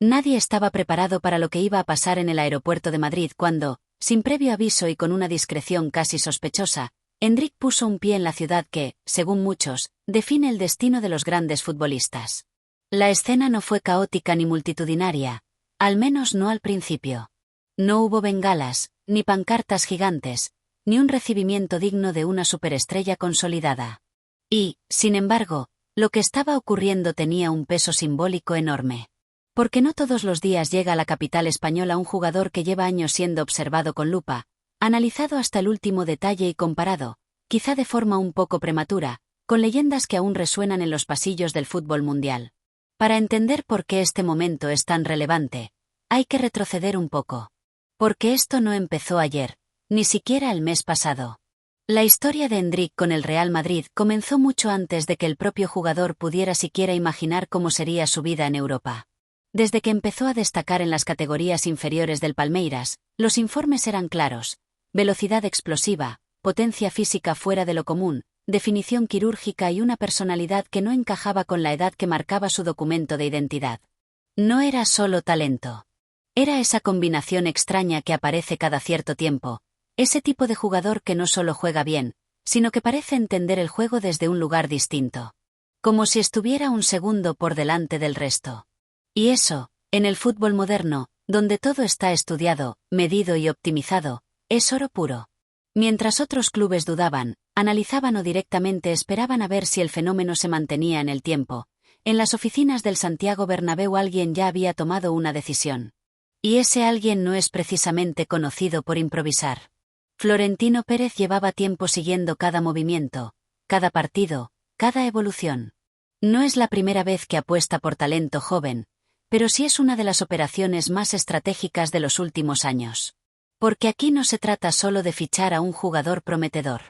Nadie estaba preparado para lo que iba a pasar en el aeropuerto de Madrid cuando, sin previo aviso y con una discreción casi sospechosa, Endrick puso un pie en la ciudad que, según muchos, define el destino de los grandes futbolistas. La escena no fue caótica ni multitudinaria, al menos no al principio. No hubo bengalas, ni pancartas gigantes, ni un recibimiento digno de una superestrella consolidada. Y, sin embargo, lo que estaba ocurriendo tenía un peso simbólico enorme. Porque no todos los días llega a la capital española un jugador que lleva años siendo observado con lupa, analizado hasta el último detalle y comparado, quizá de forma un poco prematura, con leyendas que aún resuenan en los pasillos del fútbol mundial. Para entender por qué este momento es tan relevante, hay que retroceder un poco. Porque esto no empezó ayer, ni siquiera el mes pasado. La historia de Endrick con el Real Madrid comenzó mucho antes de que el propio jugador pudiera siquiera imaginar cómo sería su vida en Europa. Desde que empezó a destacar en las categorías inferiores del Palmeiras, los informes eran claros: velocidad explosiva, potencia física fuera de lo común, definición quirúrgica y una personalidad que no encajaba con la edad que marcaba su documento de identidad. No era solo talento. Era esa combinación extraña que aparece cada cierto tiempo, ese tipo de jugador que no solo juega bien, sino que parece entender el juego desde un lugar distinto. Como si estuviera un segundo por delante del resto. Y eso, en el fútbol moderno, donde todo está estudiado, medido y optimizado, es oro puro. Mientras otros clubes dudaban, analizaban o directamente esperaban a ver si el fenómeno se mantenía en el tiempo, en las oficinas del Santiago Bernabéu alguien ya había tomado una decisión. Y ese alguien no es precisamente conocido por improvisar. Florentino Pérez llevaba tiempo siguiendo cada movimiento, cada partido, cada evolución. No es la primera vez que apuesta por talento joven, pero sí es una de las operaciones más estratégicas de los últimos años. Porque aquí no se trata solo de fichar a un jugador prometedor.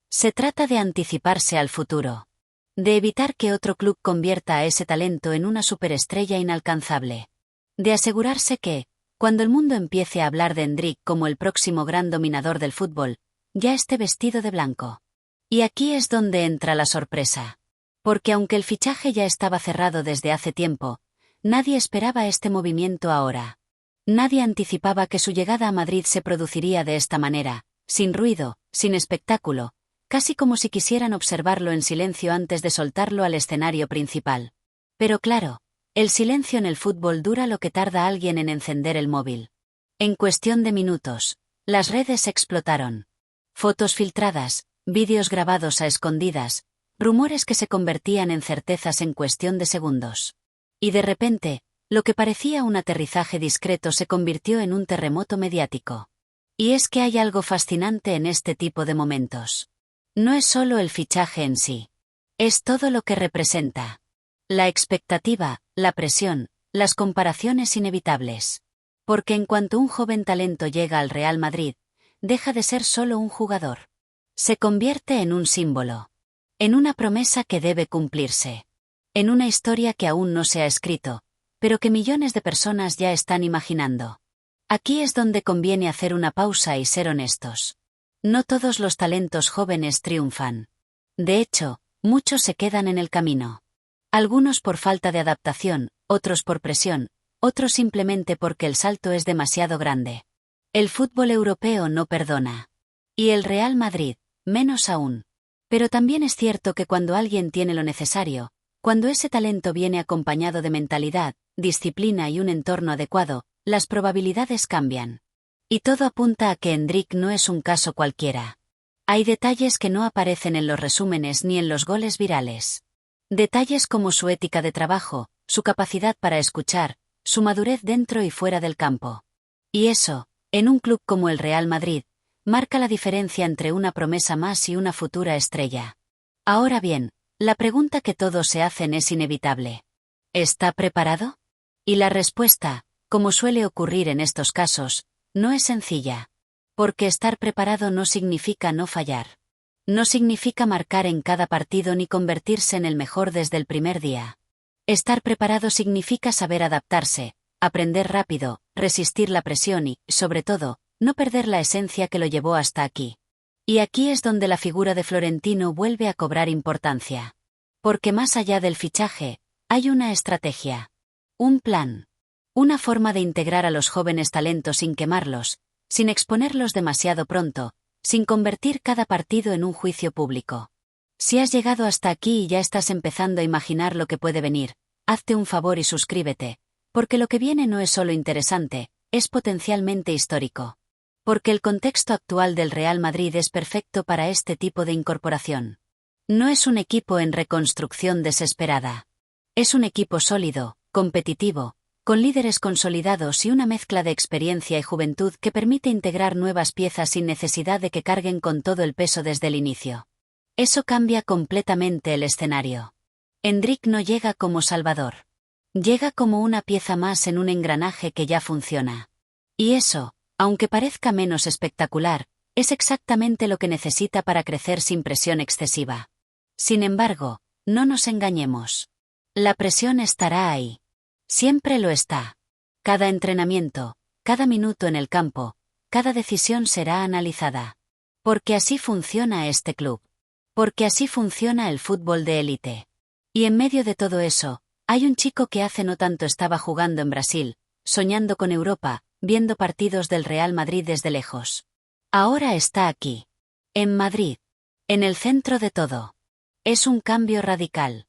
Se trata de anticiparse al futuro. De evitar que otro club convierta a ese talento en una superestrella inalcanzable. De asegurarse que, cuando el mundo empiece a hablar de Endrick como el próximo gran dominador del fútbol, ya esté vestido de blanco. Y aquí es donde entra la sorpresa. Porque aunque el fichaje ya estaba cerrado desde hace tiempo, nadie esperaba este movimiento ahora. Nadie anticipaba que su llegada a Madrid se produciría de esta manera, sin ruido, sin espectáculo, casi como si quisieran observarlo en silencio antes de soltarlo al escenario principal. Pero claro, el silencio en el fútbol dura lo que tarda alguien en encender el móvil. En cuestión de minutos, las redes explotaron. Fotos filtradas, vídeos grabados a escondidas, rumores que se convertían en certezas en cuestión de segundos. Y de repente, lo que parecía un aterrizaje discreto se convirtió en un terremoto mediático. Y es que hay algo fascinante en este tipo de momentos. No es solo el fichaje en sí. Es todo lo que representa. La expectativa, la presión, las comparaciones inevitables. Porque en cuanto un joven talento llega al Real Madrid, deja de ser solo un jugador. Se convierte en un símbolo. En una promesa que debe cumplirse. En una historia que aún no se ha escrito, pero que millones de personas ya están imaginando. Aquí es donde conviene hacer una pausa y ser honestos. No todos los talentos jóvenes triunfan. De hecho, muchos se quedan en el camino. Algunos por falta de adaptación, otros por presión, otros simplemente porque el salto es demasiado grande. El fútbol europeo no perdona. Y el Real Madrid, menos aún. Pero también es cierto que cuando alguien tiene lo necesario, cuando ese talento viene acompañado de mentalidad, disciplina y un entorno adecuado, las probabilidades cambian. Y todo apunta a que Endrick no es un caso cualquiera. Hay detalles que no aparecen en los resúmenes ni en los goles virales. Detalles como su ética de trabajo, su capacidad para escuchar, su madurez dentro y fuera del campo. Y eso, en un club como el Real Madrid, marca la diferencia entre una promesa más y una futura estrella. Ahora bien, la pregunta que todos se hacen es inevitable. ¿Está preparado? Y la respuesta, como suele ocurrir en estos casos, no es sencilla. Porque estar preparado no significa no fallar. No significa marcar en cada partido ni convertirse en el mejor desde el primer día. Estar preparado significa saber adaptarse, aprender rápido, resistir la presión y, sobre todo, no perder la esencia que lo llevó hasta aquí. Y aquí es donde la figura de Florentino vuelve a cobrar importancia. Porque más allá del fichaje, hay una estrategia. Un plan. Una forma de integrar a los jóvenes talentos sin quemarlos, sin exponerlos demasiado pronto, sin convertir cada partido en un juicio público. Si has llegado hasta aquí y ya estás empezando a imaginar lo que puede venir, hazte un favor y suscríbete, porque lo que viene no es solo interesante, es potencialmente histórico. Porque el contexto actual del Real Madrid es perfecto para este tipo de incorporación. No es un equipo en reconstrucción desesperada. Es un equipo sólido, competitivo, con líderes consolidados y una mezcla de experiencia y juventud que permite integrar nuevas piezas sin necesidad de que carguen con todo el peso desde el inicio. Eso cambia completamente el escenario. Endrick no llega como salvador. Llega como una pieza más en un engranaje que ya funciona. Y eso, aunque parezca menos espectacular, es exactamente lo que necesita para crecer sin presión excesiva. Sin embargo, no nos engañemos. La presión estará ahí. Siempre lo está. Cada entrenamiento, cada minuto en el campo, cada decisión será analizada. Porque así funciona este club. Porque así funciona el fútbol de élite. Y en medio de todo eso, hay un chico que hace no tanto estaba jugando en Brasil, soñando con Europa, viendo partidos del Real Madrid desde lejos. Ahora está aquí. En Madrid. En el centro de todo. Es un cambio radical.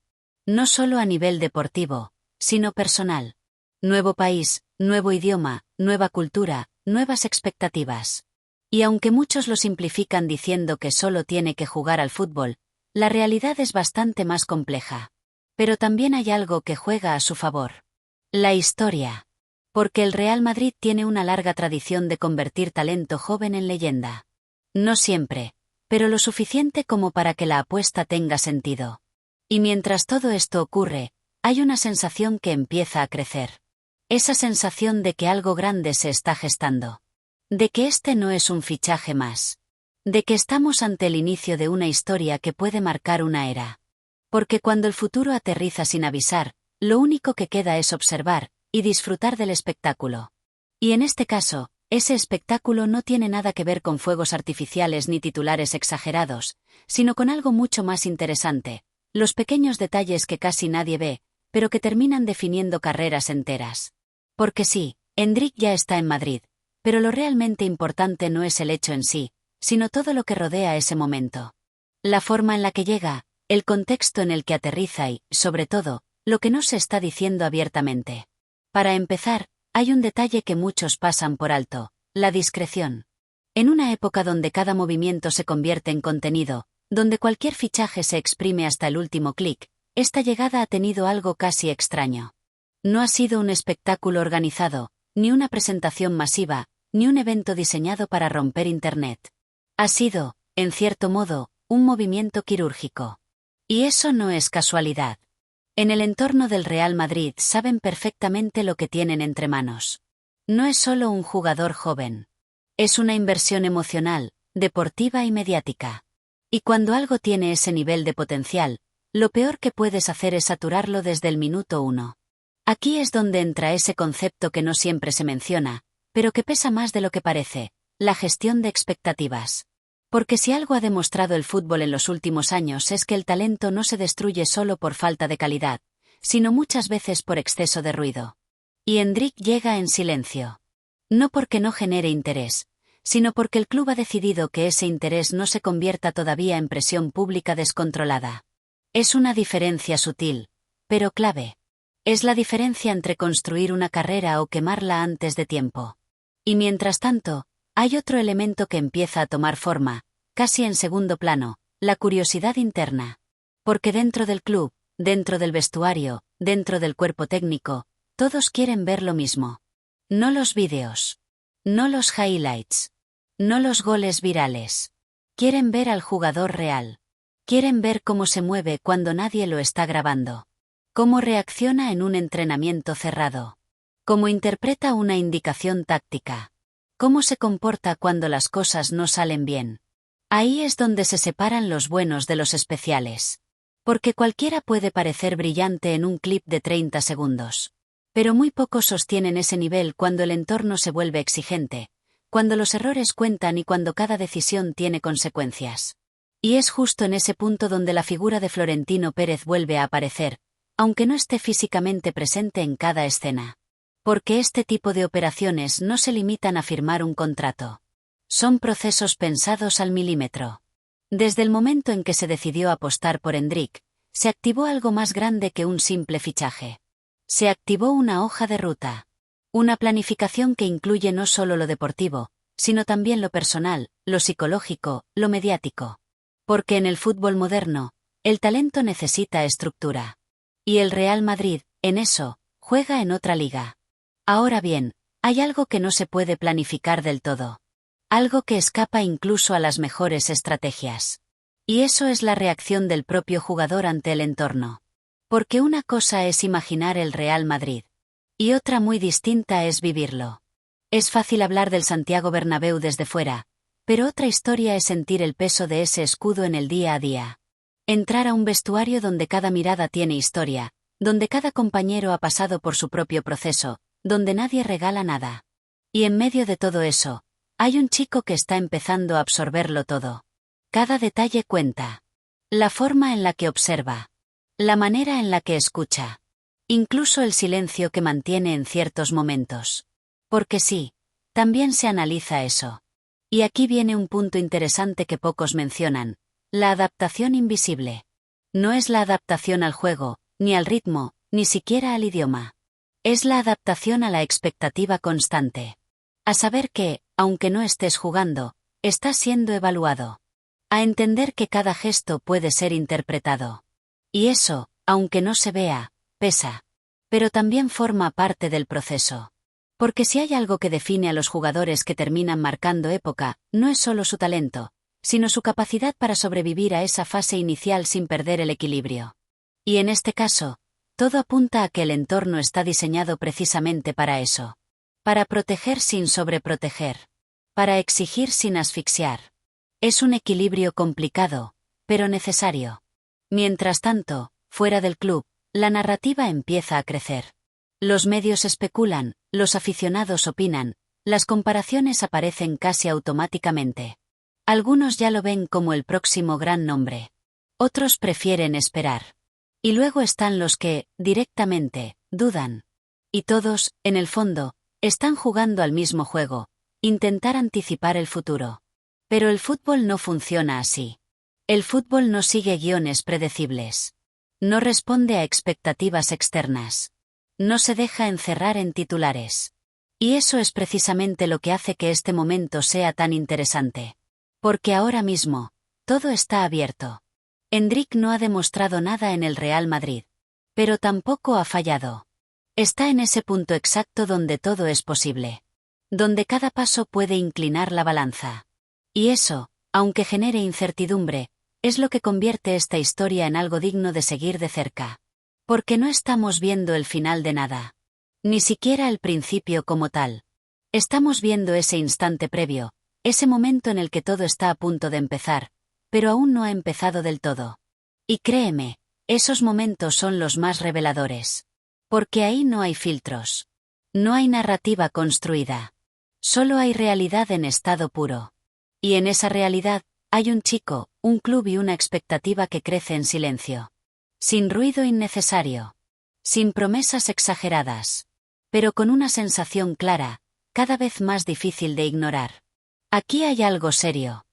No solo a nivel deportivo, sino personal. Nuevo país, nuevo idioma, nueva cultura, nuevas expectativas. Y aunque muchos lo simplifican diciendo que solo tiene que jugar al fútbol, la realidad es bastante más compleja. Pero también hay algo que juega a su favor. La historia. Porque el Real Madrid tiene una larga tradición de convertir talento joven en leyenda. No siempre, pero lo suficiente como para que la apuesta tenga sentido. Y mientras todo esto ocurre, hay una sensación que empieza a crecer. Esa sensación de que algo grande se está gestando. De que este no es un fichaje más. De que estamos ante el inicio de una historia que puede marcar una era. Porque cuando el futuro aterriza sin avisar, lo único que queda es observar y disfrutar del espectáculo. Y en este caso, ese espectáculo no tiene nada que ver con fuegos artificiales ni titulares exagerados, sino con algo mucho más interesante, los pequeños detalles que casi nadie ve, pero que terminan definiendo carreras enteras. Porque sí, Endrick ya está en Madrid, pero lo realmente importante no es el hecho en sí, sino todo lo que rodea ese momento. La forma en la que llega, el contexto en el que aterriza y, sobre todo, lo que no se está diciendo abiertamente. Para empezar, hay un detalle que muchos pasan por alto, la discreción. En una época donde cada movimiento se convierte en contenido, donde cualquier fichaje se exprime hasta el último clic, esta llegada ha tenido algo casi extraño. No ha sido un espectáculo organizado, ni una presentación masiva, ni un evento diseñado para romper Internet. Ha sido, en cierto modo, un movimiento quirúrgico. Y eso no es casualidad. En el entorno del Real Madrid saben perfectamente lo que tienen entre manos. No es solo un jugador joven. Es una inversión emocional, deportiva y mediática. Y cuando algo tiene ese nivel de potencial, lo peor que puedes hacer es saturarlo desde el minuto 1. Aquí es donde entra ese concepto que no siempre se menciona, pero que pesa más de lo que parece, la gestión de expectativas. Porque si algo ha demostrado el fútbol en los últimos años es que el talento no se destruye solo por falta de calidad, sino muchas veces por exceso de ruido. Y Endrick llega en silencio. No porque no genere interés, sino porque el club ha decidido que ese interés no se convierta todavía en presión pública descontrolada. Es una diferencia sutil, pero clave. Es la diferencia entre construir una carrera o quemarla antes de tiempo. Y mientras tanto, hay otro elemento que empieza a tomar forma, casi en segundo plano, la curiosidad interna. Porque dentro del club, dentro del vestuario, dentro del cuerpo técnico, todos quieren ver lo mismo. No los vídeos. No los highlights. No los goles virales. Quieren ver al jugador real. Quieren ver cómo se mueve cuando nadie lo está grabando. Cómo reacciona en un entrenamiento cerrado. Cómo interpreta una indicación táctica. Cómo se comporta cuando las cosas no salen bien. Ahí es donde se separan los buenos de los especiales. Porque cualquiera puede parecer brillante en un clip de 30 segundos. Pero muy pocos sostienen ese nivel cuando el entorno se vuelve exigente, cuando los errores cuentan y cuando cada decisión tiene consecuencias. Y es justo en ese punto donde la figura de Florentino Pérez vuelve a aparecer, aunque no esté físicamente presente en cada escena. Porque este tipo de operaciones no se limitan a firmar un contrato. Son procesos pensados al milímetro. Desde el momento en que se decidió apostar por Endrick, se activó algo más grande que un simple fichaje. Se activó una hoja de ruta. Una planificación que incluye no solo lo deportivo, sino también lo personal, lo psicológico, lo mediático. Porque en el fútbol moderno, el talento necesita estructura. Y el Real Madrid, en eso, juega en otra liga. Ahora bien, hay algo que no se puede planificar del todo. Algo que escapa incluso a las mejores estrategias. Y eso es la reacción del propio jugador ante el entorno. Porque una cosa es imaginar el Real Madrid. Y otra muy distinta es vivirlo. Es fácil hablar del Santiago Bernabéu desde fuera, pero otra historia es sentir el peso de ese escudo en el día a día. Entrar a un vestuario donde cada mirada tiene historia, donde cada compañero ha pasado por su propio proceso, donde nadie regala nada. Y en medio de todo eso, hay un chico que está empezando a absorberlo todo. Cada detalle cuenta. La forma en la que observa. La manera en la que escucha. Incluso el silencio que mantiene en ciertos momentos. Porque sí, también se analiza eso. Y aquí viene un punto interesante que pocos mencionan. La adaptación invisible. No es la adaptación al juego, ni al ritmo, ni siquiera al idioma. Es la adaptación a la expectativa constante. A saber que, aunque no estés jugando, estás siendo evaluado. A entender que cada gesto puede ser interpretado. Y eso, aunque no se vea, pesa. Pero también forma parte del proceso. Porque si hay algo que define a los jugadores que terminan marcando época, no es solo su talento, sino su capacidad para sobrevivir a esa fase inicial sin perder el equilibrio. Y en este caso, todo apunta a que el entorno está diseñado precisamente para eso. Para proteger sin sobreproteger. Para exigir sin asfixiar. Es un equilibrio complicado, pero necesario. Mientras tanto, fuera del club, la narrativa empieza a crecer. Los medios especulan, los aficionados opinan, las comparaciones aparecen casi automáticamente. Algunos ya lo ven como el próximo gran nombre. Otros prefieren esperar. Y luego están los que, directamente, dudan. Y todos, en el fondo, están jugando al mismo juego, intentar anticipar el futuro. Pero el fútbol no funciona así. El fútbol no sigue guiones predecibles. No responde a expectativas externas. No se deja encerrar en titulares. Y eso es precisamente lo que hace que este momento sea tan interesante. Porque ahora mismo, todo está abierto. Endrick no ha demostrado nada en el Real Madrid. Pero tampoco ha fallado. Está en ese punto exacto donde todo es posible. Donde cada paso puede inclinar la balanza. Y eso, aunque genere incertidumbre, es lo que convierte esta historia en algo digno de seguir de cerca. Porque no estamos viendo el final de nada. Ni siquiera el principio como tal. Estamos viendo ese instante previo, ese momento en el que todo está a punto de empezar, pero aún no ha empezado del todo. Y créeme, esos momentos son los más reveladores. Porque ahí no hay filtros. No hay narrativa construida. Solo hay realidad en estado puro. Y en esa realidad, hay un chico, un club y una expectativa que crece en silencio. Sin ruido innecesario. Sin promesas exageradas. Pero con una sensación clara, cada vez más difícil de ignorar. Aquí hay algo serio.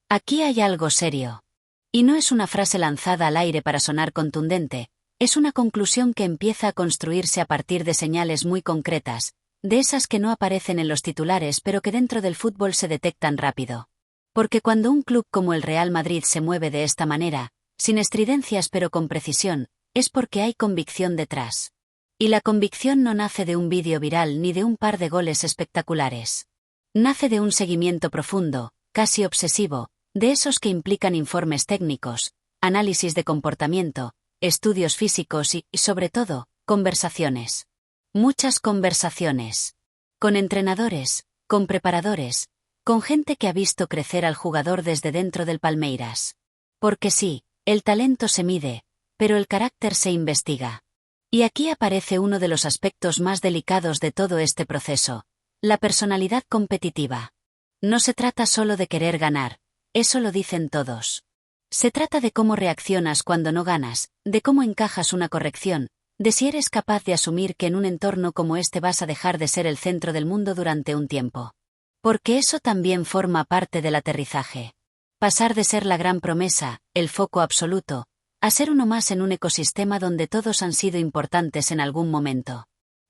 Aquí hay algo serio. Y no es una frase lanzada al aire para sonar contundente, es una conclusión que empieza a construirse a partir de señales muy concretas, de esas que no aparecen en los titulares pero que dentro del fútbol se detectan rápido. Porque cuando un club como el Real Madrid se mueve de esta manera, sin estridencias pero con precisión, es porque hay convicción detrás. Y la convicción no nace de un vídeo viral ni de un par de goles espectaculares. Nace de un seguimiento profundo, casi obsesivo, de esos que implican informes técnicos, análisis de comportamiento, estudios físicos y, sobre todo, conversaciones. Muchas conversaciones. Con entrenadores, con preparadores, con gente que ha visto crecer al jugador desde dentro del Palmeiras. Porque sí, el talento se mide, pero el carácter se investiga. Y aquí aparece uno de los aspectos más delicados de todo este proceso, la personalidad competitiva. No se trata solo de querer ganar, eso lo dicen todos. Se trata de cómo reaccionas cuando no ganas, de cómo encajas una corrección, de si eres capaz de asumir que en un entorno como este vas a dejar de ser el centro del mundo durante un tiempo. Porque eso también forma parte del aterrizaje. Pasar de ser la gran promesa, el foco absoluto, a ser uno más en un ecosistema donde todos han sido importantes en algún momento.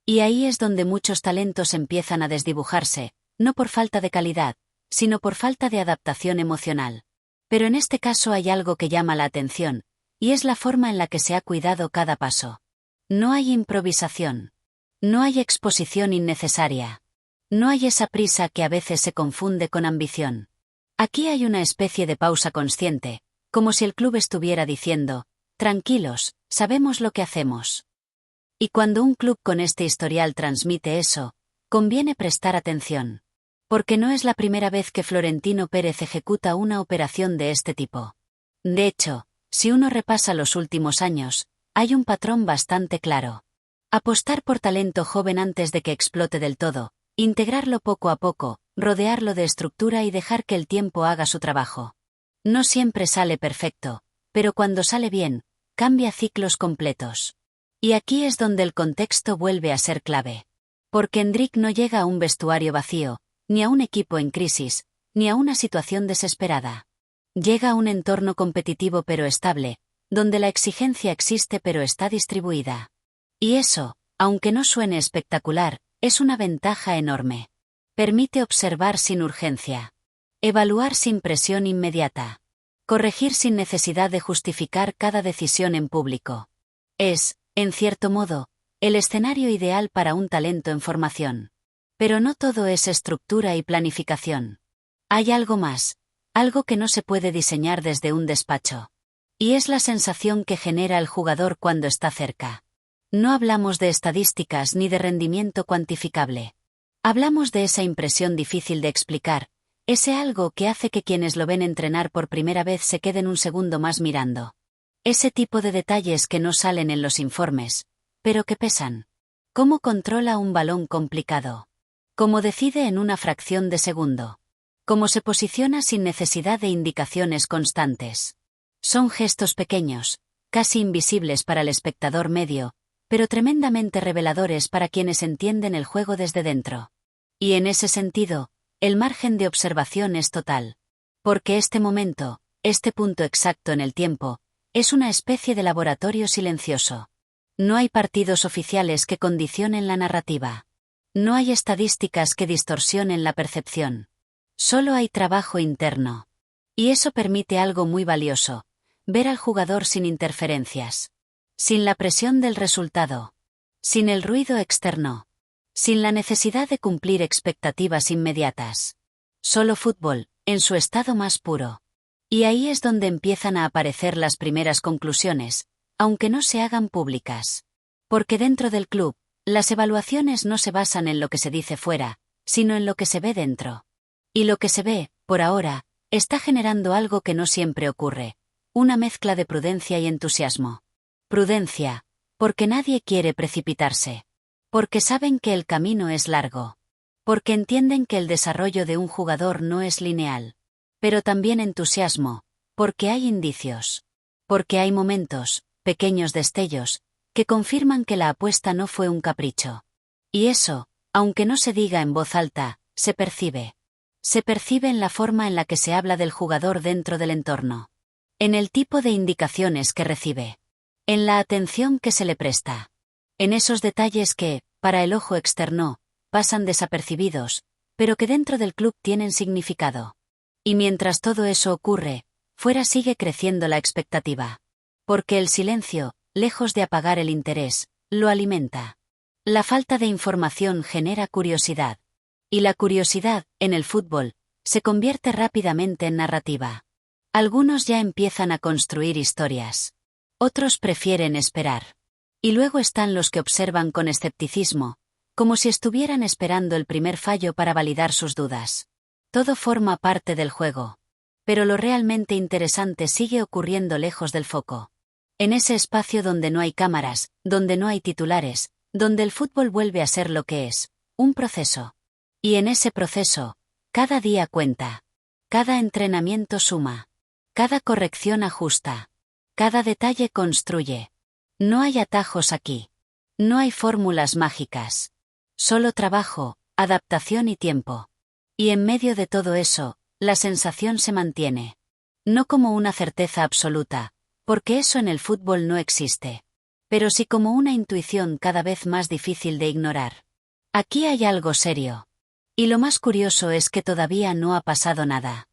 Y ahí es donde muchos talentos empiezan a desdibujarse, no por falta de calidad, sino por falta de adaptación emocional. Pero en este caso hay algo que llama la atención, y es la forma en la que se ha cuidado cada paso. No hay improvisación. No hay exposición innecesaria. No hay esa prisa que a veces se confunde con ambición. Aquí hay una especie de pausa consciente, como si el club estuviera diciendo, tranquilos, sabemos lo que hacemos. Y cuando un club con este historial transmite eso, conviene prestar atención. Porque no es la primera vez que Florentino Pérez ejecuta una operación de este tipo. De hecho, si uno repasa los últimos años, hay un patrón bastante claro. Apostar por talento joven antes de que explote del todo, integrarlo poco a poco, rodearlo de estructura y dejar que el tiempo haga su trabajo. No siempre sale perfecto, pero cuando sale bien, cambia ciclos completos. Y aquí es donde el contexto vuelve a ser clave. Porque Endrick no llega a un vestuario vacío, ni a un equipo en crisis, ni a una situación desesperada. Llega a un entorno competitivo pero estable, donde la exigencia existe pero está distribuida. Y eso, aunque no suene espectacular, es una ventaja enorme. Permite observar sin urgencia. Evaluar sin presión inmediata. Corregir sin necesidad de justificar cada decisión en público. Es, en cierto modo, el escenario ideal para un talento en formación. Pero no todo es estructura y planificación. Hay algo más, algo que no se puede diseñar desde un despacho. Y es la sensación que genera el jugador cuando está cerca. No hablamos de estadísticas ni de rendimiento cuantificable. Hablamos de esa impresión difícil de explicar, ese algo que hace que quienes lo ven entrenar por primera vez se queden un segundo más mirando. Ese tipo de detalles que no salen en los informes, pero que pesan. ¿Cómo controla un balón complicado? ¿Cómo decide en una fracción de segundo? ¿Cómo se posiciona sin necesidad de indicaciones constantes? Son gestos pequeños, casi invisibles para el espectador medio, pero tremendamente reveladores para quienes entienden el juego desde dentro. Y en ese sentido, el margen de observación es total. Porque este momento, este punto exacto en el tiempo, es una especie de laboratorio silencioso. No hay partidos oficiales que condicionen la narrativa. No hay estadísticas que distorsionen la percepción. Solo hay trabajo interno. Y eso permite algo muy valioso: ver al jugador sin interferencias. Sin la presión del resultado. Sin el ruido externo. Sin la necesidad de cumplir expectativas inmediatas. Solo fútbol, en su estado más puro. Y ahí es donde empiezan a aparecer las primeras conclusiones, aunque no se hagan públicas. Porque dentro del club, las evaluaciones no se basan en lo que se dice fuera, sino en lo que se ve dentro. Y lo que se ve, por ahora, está generando algo que no siempre ocurre: una mezcla de prudencia y entusiasmo. Prudencia, porque nadie quiere precipitarse. Porque saben que el camino es largo. Porque entienden que el desarrollo de un jugador no es lineal. Pero también entusiasmo, porque hay indicios. Porque hay momentos, pequeños destellos, que confirman que la apuesta no fue un capricho. Y eso, aunque no se diga en voz alta, se percibe. Se percibe en la forma en la que se habla del jugador dentro del entorno. En el tipo de indicaciones que recibe. En la atención que se le presta. En esos detalles que, para el ojo externo, pasan desapercibidos, pero que dentro del club tienen significado. Y mientras todo eso ocurre, fuera sigue creciendo la expectativa. Porque el silencio, lejos de apagar el interés, lo alimenta. La falta de información genera curiosidad. Y la curiosidad, en el fútbol, se convierte rápidamente en narrativa. Algunos ya empiezan a construir historias. Otros prefieren esperar. Y luego están los que observan con escepticismo, como si estuvieran esperando el primer fallo para validar sus dudas. Todo forma parte del juego. Pero lo realmente interesante sigue ocurriendo lejos del foco. En ese espacio donde no hay cámaras, donde no hay titulares, donde el fútbol vuelve a ser lo que es: un proceso. Y en ese proceso, cada día cuenta. Cada entrenamiento suma. Cada corrección ajusta. Cada detalle construye. No hay atajos aquí. No hay fórmulas mágicas. Solo trabajo, adaptación y tiempo. Y en medio de todo eso, la sensación se mantiene. No como una certeza absoluta, porque eso en el fútbol no existe. Pero sí como una intuición cada vez más difícil de ignorar. Aquí hay algo serio. Y lo más curioso es que todavía no ha pasado nada.